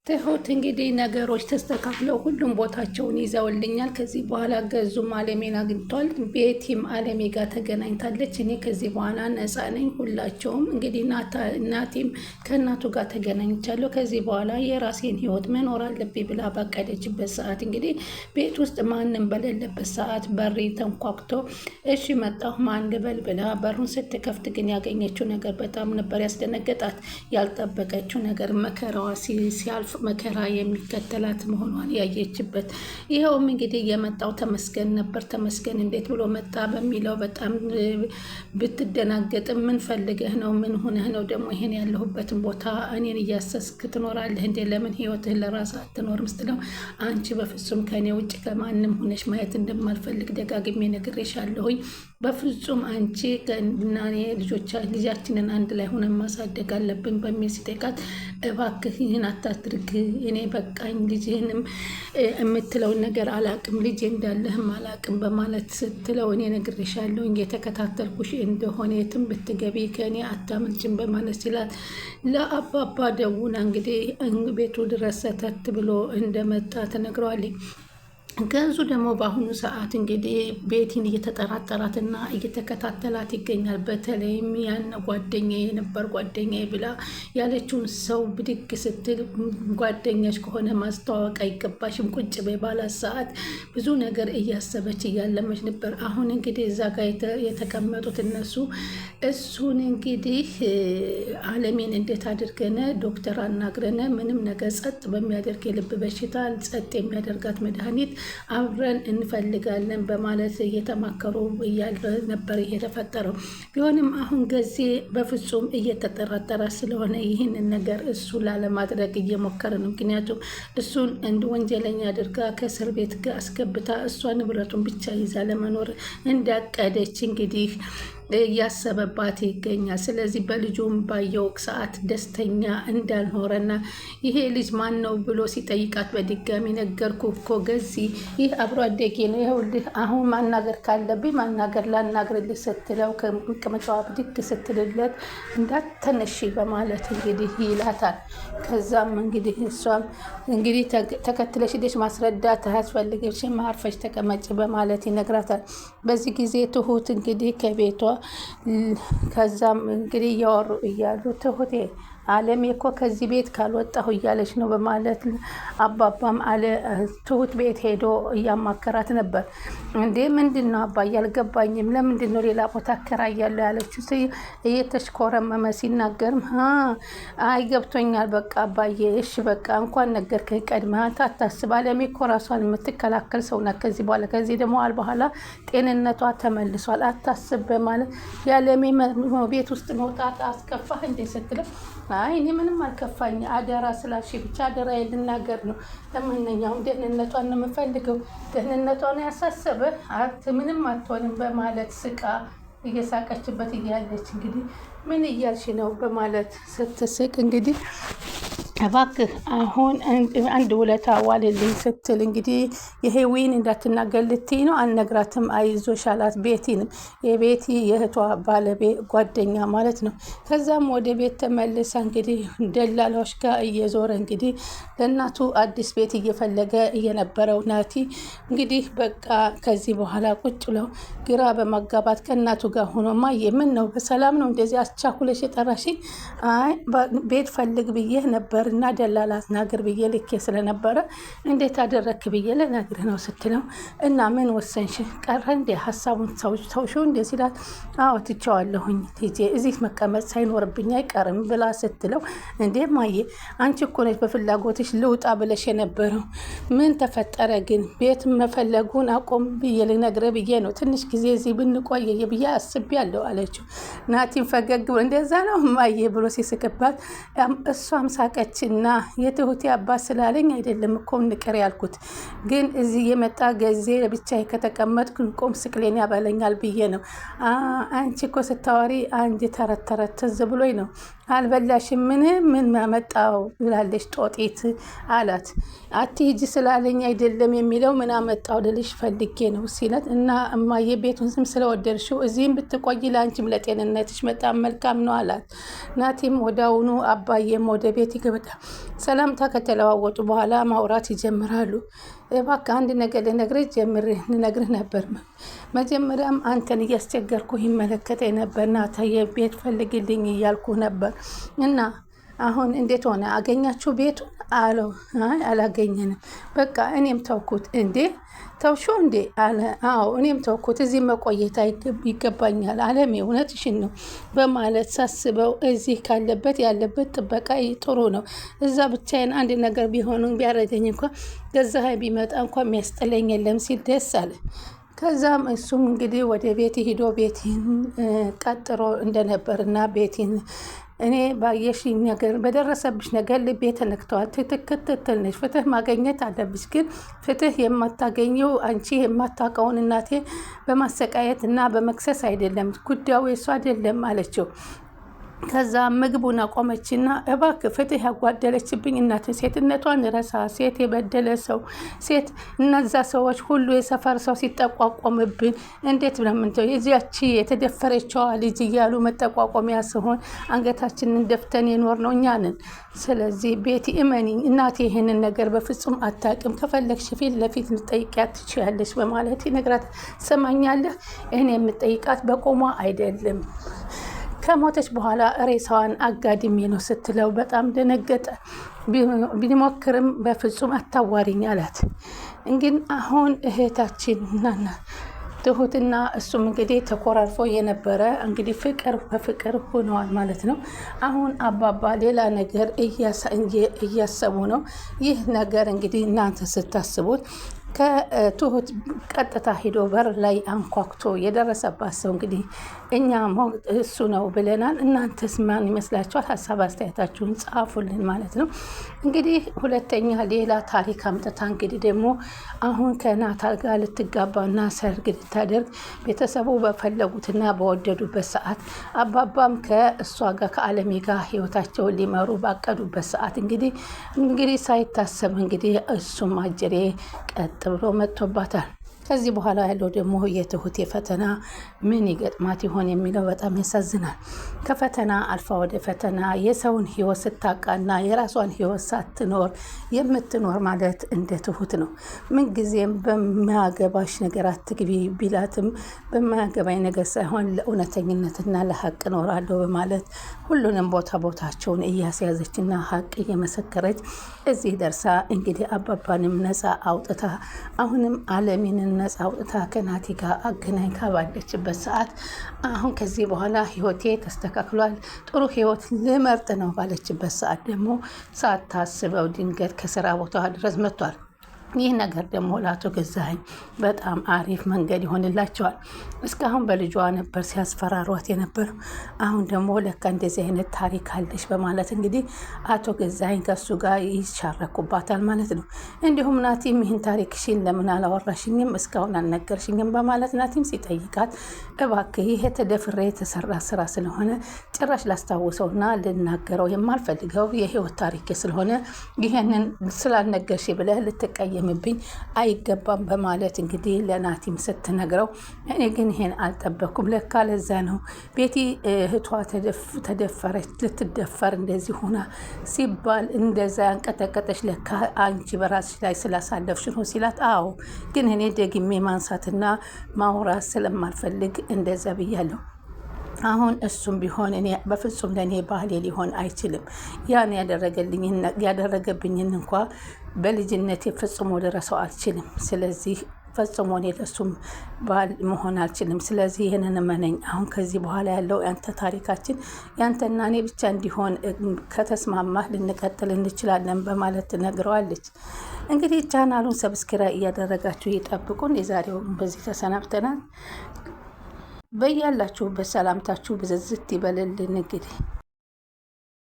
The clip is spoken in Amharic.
ትሁት እንግዲህ ነገሮች ተስተካክለው ሁሉም ቦታቸውን ይዘውልኛል። ከዚህ በኋላ ገዙም አለሜን አግኝቷል። ቤቲም አለሜ ጋር ተገናኝታለች። እኔ ከዚህ በኋላ ነፃ ነኝ። ሁላቸውም እንግዲህ እናቴም ከእናቱ ጋር ተገናኝቻለሁ። ከዚህ በኋላ የራሴን ህይወት መኖር አለብኝ ብላ ባቀደችበት ሰዓት እንግዲህ ቤት ውስጥ ማንም በሌለበት ሰዓት በሬ ተንኳክቶ እሺ መጣሁ ማን ልበል ብላ በሩን ስትከፍት ግን ያገኘችው ነገር በጣም ነበር ያስደነገጣት። ያልጠበቀችው ነገር መከራዋ ሲያልፍ መከራ የሚከተላት መሆኗን ያየችበት። ይኸውም እንግዲህ የመጣው ተመስገን ነበር። ተመስገን እንዴት ብሎ መጣ በሚለው በጣም ብትደናገጥም ምን ፈልገህ ነው? ምን ሆነህ ነው ደግሞ ይሄን ያለሁበትን ቦታ እኔን እያሰስክ ትኖራለህ እንዴ? ለምን ህይወትህን ለራስህ አትኖርም ስትለው አንቺ በፍጹም ከእኔ ውጭ ከማንም ሆነሽ ማየት እንደማልፈልግ ደጋግሜ ነግሬሻለሁኝ። በፍጹም አንቺ እና እኔ ልጃችንን አንድ ላይ ሆነን ማሳደግ አለብን በሚል ሲጠይቃት እባክህ ይህን አታድርግ፣ እኔ በቃኝ፣ ልጅህንም የምትለውን ነገር አላቅም፣ ልጅ እንዳለህም አላቅም በማለት ስትለው እኔ ነግሬሻለሁ የተከታተልኩሽ እንደሆነ የትም ብትገቢ ከእኔ አታመልጭም በማለት ሲላት ለአባባ ደውላ እንግዲህ ቤቱ ድረስ ሰተት ብሎ እንደመጣ ተነግረዋለኝ። ገዙ ደግሞ በአሁኑ ሰዓት እንግዲህ ቤቲን እየተጠራጠራትና እየተከታተላት ይገኛል። በተለይም ያን ጓደኛዬ ነበር ጓደኛዬ ብላ ያለችውን ሰው ብድግ ስትል ጓደኛሽ ከሆነ ማስተዋወቅ አይገባሽም ቁጭ በይ ባላት ሰዓት ብዙ ነገር እያሰበች እያለመች ነበር። አሁን እንግዲህ እዛ ጋር የተቀመጡት እነሱ እሱን እንግዲህ አለሜን እንዴት አድርገነ ዶክተር አናግረነ ምንም ነገር ጸጥ በሚያደርግ የልብ በሽታ ጸጥ የሚያደርጋት መድኃኒት አብረን እንፈልጋለን በማለት እየተማከሩ እያለ ነበር የተፈጠረው። ቢሆንም አሁን ገዜ በፍጹም እየተጠራጠረ ስለሆነ ይህንን ነገር እሱ ላለማድረግ እየሞከረ ነው። ምክንያቱም እሱን እንደ ወንጀለኛ አድርጋ ከእስር ቤት ጋር አስገብታ እሷ ንብረቱን ብቻ ይዛ ለመኖር እንዳቀደች እንግዲህ እያሰበባት ይገኛል። ስለዚህ በልጁም ባየው ሰዓት ደስተኛ እንዳልኖረና ይሄ ልጅ ማን ነው ብሎ ሲጠይቃት በድጋሚ ነገርኩ እኮ ገዚ ይህ አብሮ አደጌ ነው፣ ይኸውልህ አሁን ማናገር ካለብኝ ማናገር ላናግርልህ ስትለው ከመቀመጫዋ ብድግ ስትልለት እንዳትተነሺ በማለት እንግዲህ ይላታል። ከዛም እንግዲህ እሷም እንግዲህ ተከትለሽ ሄደሽ ማስረዳት አያስፈልግሽም አርፈሽ ተቀመጭ በማለት ይነግራታል። በዚህ ጊዜ ትሁት እንግዲህ ከቤቷ ከዛም እንግዲህ እያወሩ እያሉ ትሁቴ አለሜ እኮ ከዚህ ቤት ካልወጣሁ እያለች ነው በማለት አባባም አለ ትሁት ቤት ሄዶ እያማከራት ነበር። እንዴ ምንድን ነው አባዬ አልገባኝም፣ ለምንድን ነው ሌላ ቦታ አከራያለሁ ያለችው? እየተሽኮረመመ ሲናገርም አይ ገብቶኛል በቃ አባዬ እሺ በቃ እንኳን ነገርከኝ ቀድመህ አንተ አታስብ፣ አለሜ እኮ ራሷን የምትከላከል ሰው ናት። ከዚህ በኋላ ከዚህ ደግሞ በኋላ ጤንነቷ ተመልሷል አታስብ በማለት የአለሜ ቤት ውስጥ መውጣት አስከፋህ እንዴ ስትለው አይ እኔ ምንም አልከፋኝ፣ አደራ ስላልሽ ብቻ አደራ ልናገር ነው። ለማንኛውም ደህንነቷን ነው የምፈልገው፣ ደህንነቷን ያሳሰበ ምንም አትሆንም በማለት ስቃ እየሳቀችበት እያለች እንግዲህ ምን እያልሽ ነው በማለት ስትስቅ እንግዲህ እባክህ አሁን አንድ ውለታ ዋልልኝ ስትል እንግዲህ የሄዊን እንዳትናገር ልትይ ነው? አልነግራትም አይዞሽ አላት። ቤቲንም የቤቲ የእህቷ ባለቤት ጓደኛ ማለት ነው። ከዛም ወደ ቤት ተመልሳ እንግዲህ ደላላዎች ጋር እየዞረ እንግዲህ ለእናቱ አዲስ ቤት እየፈለገ እየነበረው ናቲ እንግዲህ በቃ ከዚህ በኋላ ቁጭ ብለው ግራ በማጋባት ከእናቱ ጋር ሆኖ ማየ ምን ነው በሰላም ነው እንደዚህ አስቻኩለሽ የጠራሽኝ? አይ ቤት ፈልግ ብዬ ነበር እና ደላላት ናገር ብዬ ልኬ ስለነበረ እንዴት አደረክ ብዬ ለነግርህ ነው ስትለው እና ምን ወሰንሽ ቀረ እንዴ ሀሳቡን ተውሽው እንዴ ሲላት አዎ ትቼዋለሁኝ ቲጄ እዚህ መቀመጥ ሳይኖርብኝ አይቀርም ብላ ስትለው እንዴ ማየ አንቺ እኮ ነሽ በፍላጎትሽ ልውጣ ብለሽ የነበረው ምን ተፈጠረ ግን? ቤት መፈለጉን አቆም ብዬ ልነግርህ ብዬ ነው ትንሽ ጊዜ እዚህ ብንቆይ ብዬ አስቤያለሁ አለችው። ናቲን ፈገግ ብሎ እንደዛ ነው ማየ ብሎ ሲስቅባት እሷም ሳቀች እና የትሁቴ አባት ስላለኝ አይደለም እኮ ንቅር ያልኩት ግን እዚህ የመጣ ጊዜ ለብቻዬ ከተቀመጥኩ ቆም ስቅሌን ያበለኛል ብዬ ነው። አንቺ እኮ ስታወሪ አንድ ተረት ትዝ ብሎኝ ነው አልበላሽም? ምን አመጣው ብላለች ጦጢት አላት። አትሂጂ ስላለኝ አይደለም የሚለው ምን አመጣው ልልሽ ፈልጌ ነው ሲላት፣ እና እማዬ ቤቱን ስም ስለወደድሽው እዚህም ብትቆይ ለአንቺም ለጤንነትሽ በጣም መልካም ነው አላት። ናቲም ወዳውኑ አባዬም ወደ ቤት ይገባል። ሰላምታ ከተለዋወጡ በኋላ ማውራት ይጀምራሉ። እባክህ አንድ ነገር ልነግርህ ነበር። መጀመሪያም አንተን እያስቸገርኩ ይመለከተኝ ነበር። ናታዬ ቤት ፈልግልኝ እያልኩ ነበር እና አሁን እንዴት ሆነ? አገኛችሁ ቤቱን አለው። አይ አላገኘንም፣ በቃ እኔም ተውኩት። እንዴ ተውሹ እንዴ አለ። አዎ እኔም ተውኩት፣ እዚህ መቆየት ይገባኛል። አለሜ እውነትሽን ነው በማለት ሳስበው እዚህ ያለበት ጥበቃ ጥሩ ነው። እዛ ብቻዬን አንድ ነገር ቢያረገኝ እንኳ ገዛኸኝ ቢመጣ እንኳ የሚያስጠለኝ የለም ሲል ደስ አለ። ከዛም እሱም እንግዲህ ወደ ቤት ሂዶ ቤቲን ቀጥሮ እንደነበርና ቤቲን እኔ ባየሽኝ ነገር በደረሰብሽ ነገር ልቤ ተነክተዋል። ትክክል ነሽ። ፍትህ ማግኘት አለብሽ። ግን ፍትህ የማታገኘው አንቺ የማታውቀውን እናቴ በማሰቃየት እና በመክሰስ አይደለም። ጉዳዩ የሱ አይደለም አለችው። ከዛ ምግቡን አቆመችና እባክህ ፍትህ ያጓደለችብኝ እናት ሴትነቷን ረሳ። ሴት የበደለ ሰው ሴት እነዛ ሰዎች ሁሉ የሰፈር ሰው ሲጠቋቆምብን እንዴት ብለምንተው የዚያቺ የተደፈረችዋ ልጅ እያሉ መጠቋቆሚያ ሲሆን አንገታችንን ደፍተን የኖር ነው እኛ ነን። ስለዚህ ቤቲ እመኒኝ እናቴ ይህንን ነገር በፍጹም አታውቅም። ከፈለግሽ ፊት ለፊት ልጠይቂያት ትችያለሽ በማለት ይነግራት። ሰማኛለህ? እኔ የምጠይቃት በቆሟ አይደለም ከሞተች በኋላ ሬሳዋን አጋድሜ ነው ስትለው በጣም ደነገጠ። ቢሞክርም በፍጹም አታዋሪኝ አላት። እንግዲህ አሁን እህታችን ናና ትሁትና እሱም እንግዲህ ተኮራርፎ የነበረ እንግዲህ ፍቅር በፍቅር ሆነዋል ማለት ነው። አሁን አባባ ሌላ ነገር እያሰቡ ነው። ይህ ነገር እንግዲህ እናንተ ስታስቡት ከትሁት ቀጥታ ሂዶ በር ላይ አንኳኩቶ የደረሰባት ሰው እንግዲህ እኛ እሱ ነው ብለናል። እናንተስ ማን ይመስላችኋል? ሀሳብ አስተያየታችሁን ጻፉልን ማለት ነው። እንግዲህ ሁለተኛ ሌላ ታሪክ አምጥታ እንግዲህ ደግሞ አሁን ከናታል ጋር ልትጋባና ሰርግ ልታደርግ ቤተሰቡ በፈለጉትና በወደዱበት ሰዓት አባባም ከእሷ ጋር ከአለሜ ጋር ህይወታቸውን ሊመሩ ባቀዱበት ሰዓት እንግዲህ ሳይታሰብ እንግዲህ እሱም አጅሬ ቀጥ ብሎ መጥቶባታል። ከዚህ በኋላ ያለው ደግሞ የትሁት ፈተና ምን ይገጥማት ይሆን የሚለው በጣም ያሳዝናል። ከፈተና አልፋ ወደ ፈተና የሰውን ህይወት ስታቃና የራሷን ህይወት ሳትኖር የምትኖር ማለት እንደ ትሁት ነው። ምንጊዜም በማያገባሽ ነገር አትግቢ ቢላትም በማያገባኝ ነገር ሳይሆን ለእውነተኝነትና ለሀቅ እኖራለሁ በማለት ሁሉንም ቦታቸውን እያስያዘችና ሀቅ እየመሰከረች እዚህ ደርሳ እንግዲህ አባባንም ነፃ አውጥታ አሁንም አለሚንን ነፃ አውጥታ ከናቲ ጋር አገናኝ ባለችበት ሰዓት አሁን ከዚህ በኋላ ህይወቴ ተስተካክሏል፣ ጥሩ ህይወት ልመርጥ ነው ባለችበት ሰዓት ደግሞ ሳታስበው ድንገት ከስራ ቦታ ድረስ መጥቷል። ይህ ነገር ደግሞ ለአቶ ገዛኸኝ በጣም አሪፍ መንገድ ይሆንላቸዋል። እስካሁን በልጇ ነበር ሲያስፈራሯት የነበረው። አሁን ደግሞ ለካ እንደዚህ አይነት ታሪክ አለሽ በማለት እንግዲህ አቶ ገዛኸኝ ከሱ ጋር ይሻረኩባታል ማለት ነው። እንዲሁም ናቲም ይህን ታሪክሽን ለምን አላወራሽኝም እስካሁን አልነገርሽኝም በማለት ናቲም ሲጠይቃት እባክህ ይሄ ተደፍሬ የተሰራ ስራ ስለሆነ ጭራሽ ላስታውሰውና ልናገረው የማልፈልገው የህይወት ታሪክ ስለሆነ ይሄንን ስላልነገርሽ ብለህ ልትቀየ ምብኝ አይገባም በማለት እንግዲህ ለናቲም ስትነግረው እኔ ግን ይሄን አልጠበኩም፣ ለካ ለዛ ነው ቤቲ እህቷ ተደፈረች ልትደፈር እንደዚህ ሆና ሲባል እንደዛ ያንቀጠቀጠች ለካ አንቺ በራስሽ ላይ ስላሳለፍሽ ነው ሲላት፣ አዎ ግን እኔ ደግሜ ማንሳትና ማውራት ስለማልፈልግ እንደዛ ብያለሁ። አሁን እሱም ቢሆን እኔ በፍጹም ለእኔ ባህሌ ሊሆን አይችልም። ያን ያደረገብኝን እንኳ በልጅነት ፈጽሞ ልረሳው አልችልም። ስለዚህ ፈጽሞ እኔ ለእሱም ባል መሆን አልችልም። ስለዚህ ይህንን እመነኝ። አሁን ከዚህ በኋላ ያለው ያንተ ታሪካችን ያንተና እኔ ብቻ እንዲሆን ከተስማማህ ልንቀጥል እንችላለን በማለት ትነግረዋለች። እንግዲህ ቻናሉን ሰብስክራይብ እያደረጋችሁ ይጠብቁን። የዛሬውን በዚህ ተሰናብተናል። በያላችሁበት ሰላምታችሁ ብዝዝት ይበልልን እንግዲህ